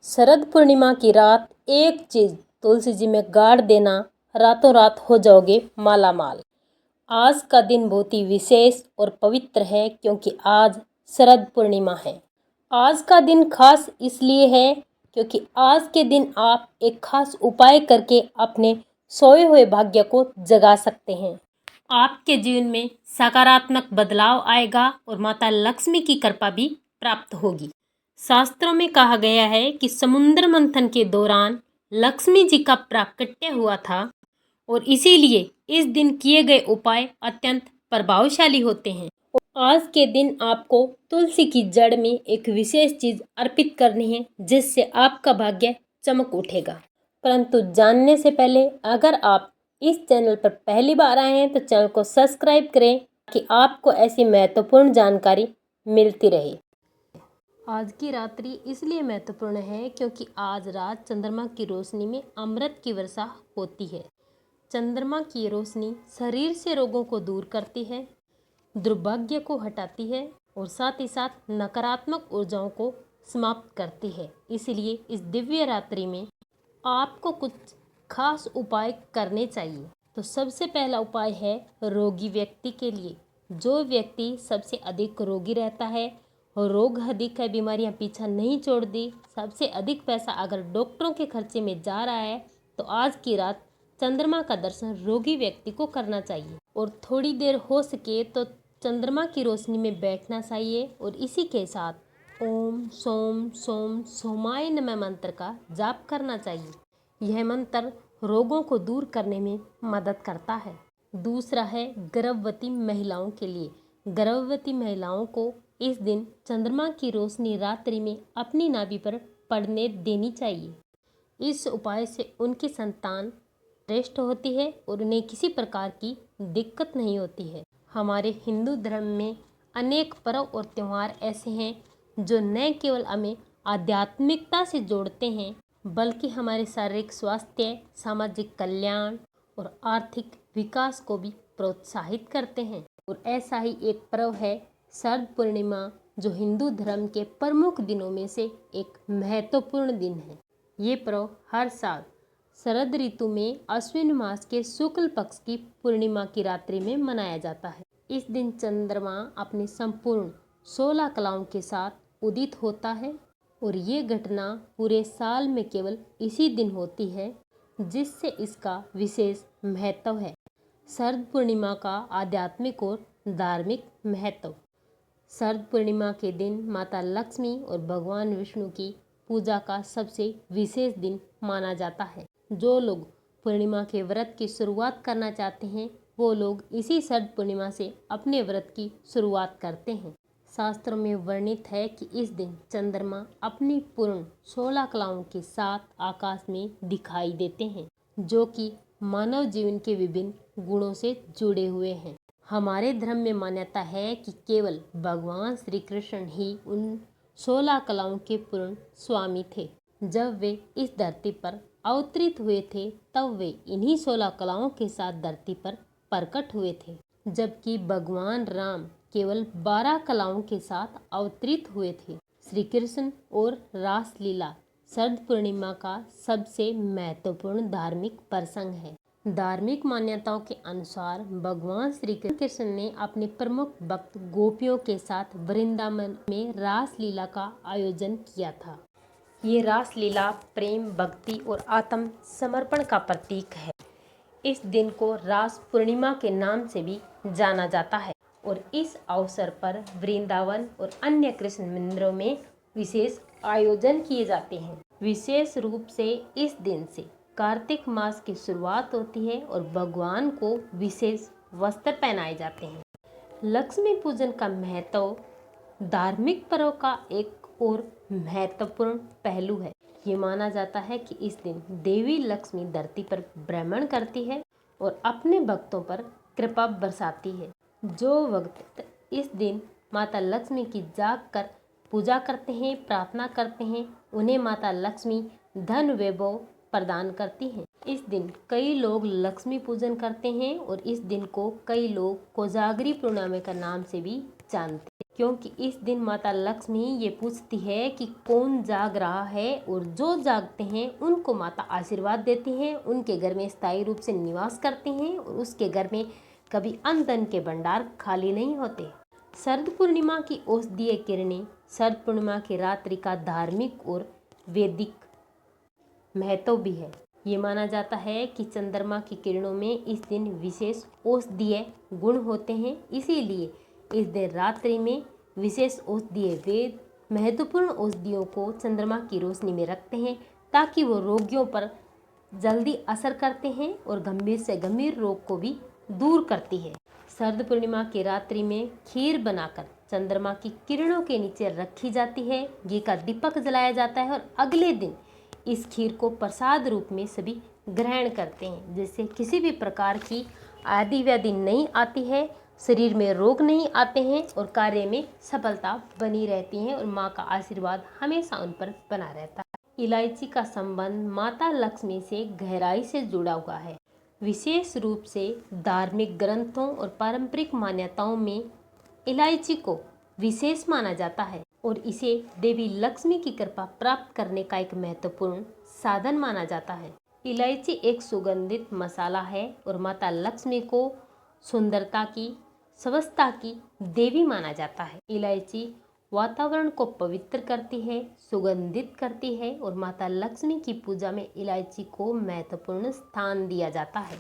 शरद पूर्णिमा की रात एक चीज तुलसी जी में गाड़ देना, रातों रात हो जाओगे माला माल। आज का दिन बहुत ही विशेष और पवित्र है क्योंकि आज शरद पूर्णिमा है। आज का दिन खास इसलिए है क्योंकि आज के दिन आप एक खास उपाय करके अपने सोए हुए भाग्य को जगा सकते हैं। आपके जीवन में सकारात्मक बदलाव आएगा और माता लक्ष्मी की कृपा भी प्राप्त होगी। शास्त्रों में कहा गया है कि समुद्र मंथन के दौरान लक्ष्मी जी का प्राकट्य हुआ था और इसीलिए इस दिन किए गए उपाय अत्यंत प्रभावशाली होते हैं। आज के दिन आपको तुलसी की जड़ में एक विशेष चीज अर्पित करनी है जिससे आपका भाग्य चमक उठेगा। परंतु जानने से पहले अगर आप इस चैनल पर पहली बार आए हैं तो चैनल को सब्सक्राइब करें ताकि आपको ऐसी महत्वपूर्ण जानकारी मिलती रहे। आज की रात्रि इसलिए महत्वपूर्ण है क्योंकि आज रात चंद्रमा की रोशनी में अमृत की वर्षा होती है। चंद्रमा की रोशनी शरीर से रोगों को दूर करती है, दुर्भाग्य को हटाती है और साथ ही साथ नकारात्मक ऊर्जाओं को समाप्त करती है। इसलिए इस दिव्य रात्रि में आपको कुछ खास उपाय करने चाहिए। तो सबसे पहला उपाय है रोगी व्यक्ति के लिए। जो व्यक्ति सबसे अधिक रोगी रहता है और रोग अधिक है, बीमारियां पीछा नहीं छोड़ दी, सबसे अधिक पैसा अगर डॉक्टरों के खर्चे में जा रहा है तो आज की रात चंद्रमा का दर्शन रोगी व्यक्ति को करना चाहिए और थोड़ी देर हो सके तो चंद्रमा की रोशनी में बैठना चाहिए और इसी के साथ ओम सोम सोम सोमाय नमः मंत्र का जाप करना चाहिए। यह मंत्र रोगों को दूर करने में मदद करता है। दूसरा है गर्भवती महिलाओं के लिए। गर्भवती महिलाओं को इस दिन चंद्रमा की रोशनी रात्रि में अपनी नाभि पर पड़ने देनी चाहिए। इस उपाय से उनकी संतान श्रेष्ठ होती है और उन्हें किसी प्रकार की दिक्कत नहीं होती है। हमारे हिंदू धर्म में अनेक पर्व और त्यौहार ऐसे हैं जो न केवल हमें आध्यात्मिकता से जोड़ते हैं बल्कि हमारे शारीरिक स्वास्थ्य, सामाजिक कल्याण और आर्थिक विकास को भी प्रोत्साहित करते हैं। और ऐसा ही एक पर्व है शरद पूर्णिमा, जो हिंदू धर्म के प्रमुख दिनों में से एक महत्वपूर्ण दिन है। ये पर्व हर साल शरद ऋतु में अश्विन मास के शुक्ल पक्ष की पूर्णिमा की रात्रि में मनाया जाता है। इस दिन चंद्रमा अपनी संपूर्ण 16 कलाओं के साथ उदित होता है और ये घटना पूरे साल में केवल इसी दिन होती है, जिससे इसका विशेष महत्व है। शरद पूर्णिमा का आध्यात्मिक और धार्मिक महत्व। शरद पूर्णिमा के दिन माता लक्ष्मी और भगवान विष्णु की पूजा का सबसे विशेष दिन माना जाता है। जो लोग पूर्णिमा के व्रत की शुरुआत करना चाहते हैं वो लोग इसी शरद पूर्णिमा से अपने व्रत की शुरुआत करते हैं। शास्त्रों में वर्णित है कि इस दिन चंद्रमा अपनी पूर्ण 16 कलाओं के साथ आकाश में दिखाई देते हैं, जो कि मानव जीवन के विभिन्न गुणों से जुड़े हुए हैं। हमारे धर्म में मान्यता है कि केवल भगवान श्री कृष्ण ही उन 16 कलाओं के पूर्ण स्वामी थे। जब वे इस धरती पर अवतरित हुए थे तब वे इन्हीं 16 कलाओं के साथ धरती पर प्रकट हुए थे, जबकि भगवान राम केवल 12 कलाओं के साथ अवतरित हुए थे। श्री कृष्ण और रास लीला शरद पूर्णिमा का सबसे महत्वपूर्ण धार्मिक प्रसंग है। धार्मिक मान्यताओं के अनुसार भगवान श्री कृष्ण ने अपने प्रमुख भक्त गोपियों के साथ वृंदावन में रास लीला का आयोजन किया था। ये रास लीला प्रेम, भक्ति और आत्म समर्पण का प्रतीक है। इस दिन को रास पूर्णिमा के नाम से भी जाना जाता है और इस अवसर पर वृंदावन और अन्य कृष्ण मंदिरों में विशेष आयोजन किए जाते हैं। विशेष रूप से इस दिन से कार्तिक मास की शुरुआत होती है और भगवान को विशेष वस्त्र पहनाए जाते हैं। लक्ष्मी पूजन का महत्व धार्मिक पर्व का एक और महत्वपूर्ण पहलू है। ये माना जाता है कि इस दिन देवी लक्ष्मी धरती पर भ्रमण करती है और अपने भक्तों पर कृपा बरसाती है। जो भक्त इस दिन माता लक्ष्मी की जाग कर पूजा करते हैं, प्रार्थना करते हैं, उन्हें माता लक्ष्मी धन वैभव प्रदान करती हैं। इस दिन कई लोग लक्ष्मी पूजन करते हैं और इस दिन को कई लोग कोजागरी पूर्णिमा के नाम से भी जानते हैं। क्योंकि इस दिन माता लक्ष्मी ये पूछती है कि कौन जाग रहा है, और जो जागते हैं उनको माता आशीर्वाद देती हैं, उनके घर में स्थायी रूप से निवास करती हैं और उसके घर में कभी अन्न धन के भंडार खाली नहीं होते। शरद पूर्णिमा की औषधीय किरणें। शरद पूर्णिमा की रात्रि का धार्मिक और वैदिक महत्व भी है। ये माना जाता है कि चंद्रमा की किरणों में इस दिन विशेष औषधीय गुण होते हैं, इसीलिए इस दिन रात्रि में विशेष औषधीय वेद महत्वपूर्ण औषधियों को चंद्रमा की रोशनी में रखते हैं, ताकि वो रोगियों पर जल्दी असर करते हैं और गंभीर से गंभीर रोग को भी दूर करती है। शरद पूर्णिमा की रात्रि में खीर बनाकर चंद्रमा की किरणों के नीचे रखी जाती है, घी का दीपक जलाया जाता है और अगले दिन इस खीर को प्रसाद रूप में सभी ग्रहण करते हैं, जिससे किसी भी प्रकार की आदि व्याधि नहीं आती है, शरीर में रोग नहीं आते हैं और कार्य में सफलता बनी रहती है और माँ का आशीर्वाद हमेशा उन पर बना रहता है। इलायची का संबंध माता लक्ष्मी से गहराई से जुड़ा हुआ है। विशेष रूप से धार्मिक ग्रंथों और पारंपरिक मान्यताओं में इलायची को विशेष माना जाता है और इसे देवी लक्ष्मी की कृपा प्राप्त करने का एक महत्वपूर्ण साधन माना जाता है। इलायची एक सुगंधित मसाला है और माता लक्ष्मी को सुंदरता की, स्वच्छता की देवी माना जाता है। इलायची वातावरण को पवित्र करती है, सुगंधित करती है और माता लक्ष्मी की पूजा में इलायची को महत्वपूर्ण स्थान दिया जाता है।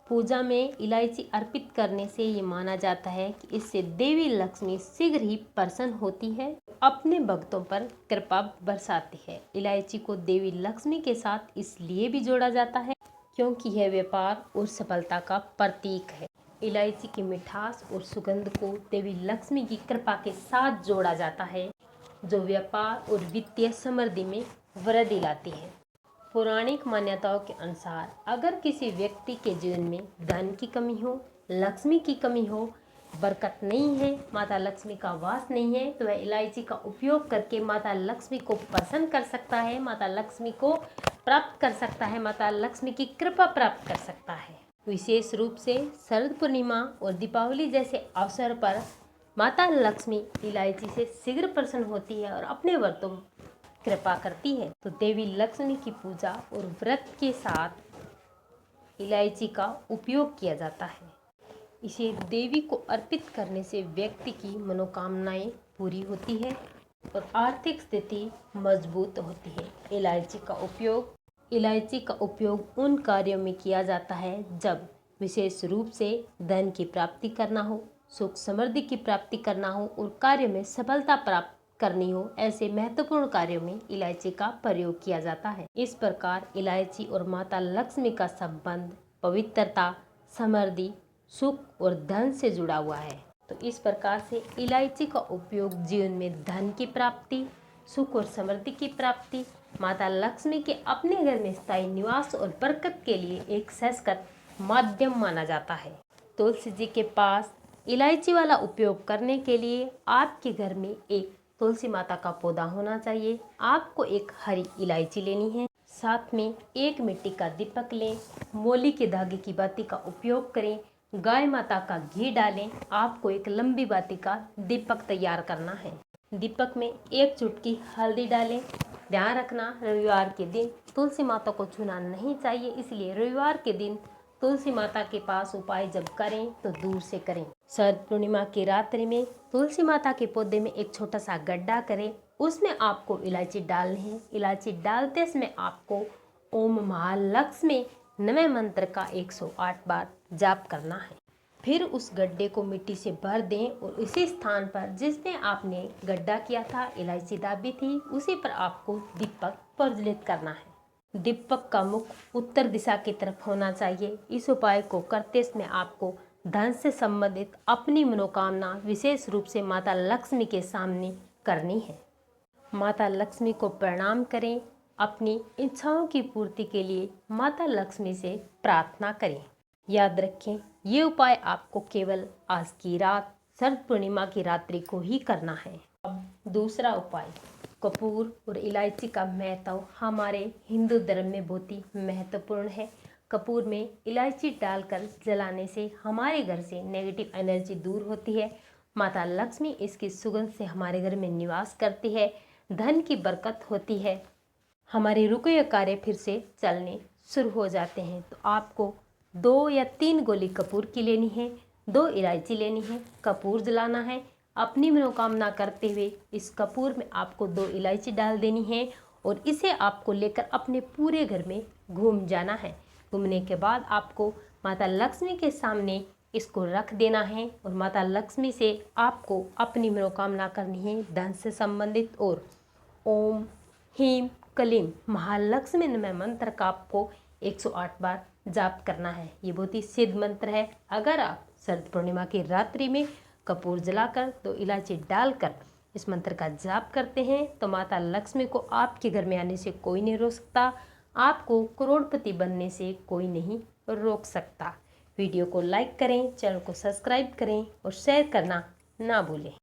पूजा में इलायची अर्पित करने से ये माना जाता है कि इससे देवी लक्ष्मी शीघ्र ही प्रसन्न होती है, अपने भक्तों पर कृपा बरसाती है। इलायची को देवी लक्ष्मी के साथ इसलिए भी जोड़ा जाता है क्योंकि यह व्यापार और सफलता का प्रतीक है। इलायची की मिठास और सुगंध को देवी लक्ष्मी की कृपा के साथ जोड़ा जाता है, जो व्यापार और वित्तीय समृद्धि में वृद्धि लाती है। पौराणिक मान्यताओं के अनुसार अगर किसी व्यक्ति के जीवन में धन की कमी हो, लक्ष्मी की कमी हो, बरकत नहीं है, माता लक्ष्मी का वास नहीं है, तो वह इलायची का उपयोग करके माता लक्ष्मी को प्रसन्न कर सकता है, माता लक्ष्मी को प्राप्त कर सकता है, माता लक्ष्मी की कृपा प्राप्त कर सकता है। विशेष रूप से शरद पूर्णिमा और दीपावली जैसे अवसर पर माता लक्ष्मी इलायची से शीघ्र प्रसन्न होती है और अपने व्रतों कृपा करती है। तो देवी लक्ष्मी की पूजा और व्रत के साथ इलायची का उपयोग किया जाता है। इसे देवी को अर्पित करने से व्यक्ति की मनोकामनाएं पूरी होती है और आर्थिक स्थिति मजबूत होती है। इलायची का उपयोग उन कार्यों में किया जाता है जब विशेष रूप से धन की प्राप्ति करना हो, सुख समृद्धि की प्राप्ति करना हो और कार्य में सफलता प्राप्त करनी हो। ऐसे महत्वपूर्ण कार्यों में इलायची का प्रयोग किया जाता है। इस प्रकार इलायची और माता लक्ष्मी का संबंध पवित्रता, समृद्धि, सुख और धन से जुड़ा हुआ है। तो इस प्रकार से इलायची का उपयोग जीवन में धन की प्राप्ति, सुख और समृद्धि की प्राप्ति, माता लक्ष्मी के अपने घर में स्थायी निवास और बरकत के लिए एक सशक्त माध्यम माना जाता है। तुलसी जी के पास इलायची वाला उपयोग करने के लिए आपके घर में एक तुलसी माता का पौधा होना चाहिए। आपको एक हरी इलायची लेनी है, साथ में एक मिट्टी का दीपक लें, मोली के धागे की बाती का उपयोग करें, गाय माता का घी डालें। आपको एक लंबी बाती का दीपक तैयार करना है। दीपक में एक चुटकी हल्दी डालें। ध्यान रखना, रविवार के दिन तुलसी माता को छूना नहीं चाहिए, इसलिए रविवार के दिन तुलसी माता के पास उपाय जब करें तो दूर से करें। शरद पूर्णिमा की रात्रि में तुलसी माता के पौधे में एक छोटा सा गड्ढा करें, उसमें आपको इलायची डालनी है। इलायची डालते समय आपको ओम महालक्ष्मी नमः मंत्र का 108 बार जाप करना है। फिर उस गड्ढे को मिट्टी से भर दें और उसी स्थान पर जिसमें आपने गड्ढा किया था, इलायची दाबी थी, उसी पर आपको दीपक प्रज्वलित करना है। दीपक का मुख उत्तर दिशा की तरफ होना चाहिए। इस उपाय को करते समय आपको धन से संबंधित अपनी मनोकामना विशेष रूप से माता लक्ष्मी के सामने करनी है। माता लक्ष्मी को प्रणाम करें। अपनी इच्छाओं की पूर्ति के लिए माता लक्ष्मी से प्रार्थना करें। याद रखें, ये उपाय आपको केवल आज की रात शरद पूर्णिमा की रात्रि को ही करना है। अब दूसरा उपाय, कपूर और इलायची का महत्व हमारे हिंदू धर्म में बहुत ही महत्वपूर्ण है। कपूर में इलायची डालकर जलाने से हमारे घर से नेगेटिव एनर्जी दूर होती है, माता लक्ष्मी इसकी सुगंध से हमारे घर में निवास करती है, धन की बरकत होती है, हमारे रुके हुए कार्य फिर से चलने शुरू हो जाते हैं। तो आपको 2 या 3 गोली कपूर की लेनी है, 2 इलायची लेनी है, कपूर जलाना है। अपनी मनोकामना करते हुए इस कपूर में आपको 2 इलायची डाल देनी है और इसे आपको लेकर अपने पूरे घर में घूम जाना है। घूमने के बाद आपको माता लक्ष्मी के सामने इसको रख देना है और माता लक्ष्मी से आपको अपनी मनोकामना करनी है धन से संबंधित। और ओम ह्रीं क्लीं महालक्ष्मी नमः मंत्र का आपको 108 बार जाप करना है। ये बहुत ही सिद्ध मंत्र है। अगर आप शरद पूर्णिमा की रात्रि में कपूर जलाकर 2 इलायची डालकर इस मंत्र का जाप करते हैं तो माता लक्ष्मी को आपके घर में आने से कोई नहीं रोक सकता, आपको करोड़पति बनने से कोई नहीं रोक सकता। वीडियो को लाइक करें, चैनल को सब्सक्राइब करें और शेयर करना ना भूलें।